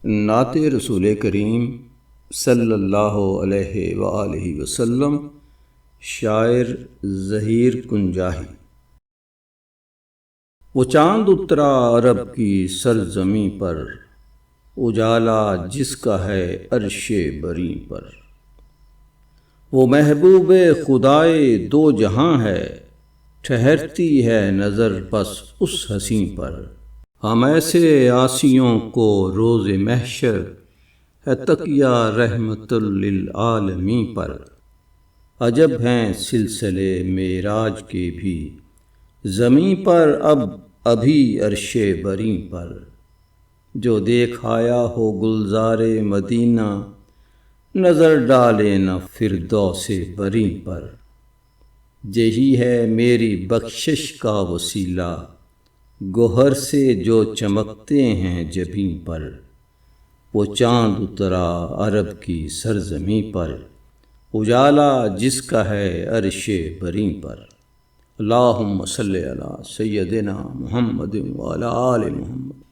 نعت رسول کریم صلی اللہ علیہ وآلہ وسلم، شاعر ظہیر کنجاہی۔ وہ چاند اترا عرب کی سرزمیں پر، اجالا جس کا ہے عرش بری پر۔ وہ محبوب خدائے دو جہاں ہے، ٹھہرتی ہے نظر بس اس حسیں پر۔ ہم ایسے عاصیوں کو روز محشر ہے تکیہ رحمت للعالمین پر۔ عجب ہیں سلسلے معراج کے بھی، زمیں پر ابھی عرش بری پر۔ جو دیکھ آیا ہو گلزار مدینہ، نظر ڈالے نہ فردوس بری پر۔ یہی ہے میری بخشش کا وسیلہ، گوہر سے جو چمکتے ہیں جبیں پر۔ وہ چاند اترا عرب کی سرزمیں پر، اجالا جس کا ہے عرش بری پر۔ اللہم صلی علی سیدنا محمد وعلی آل محمد۔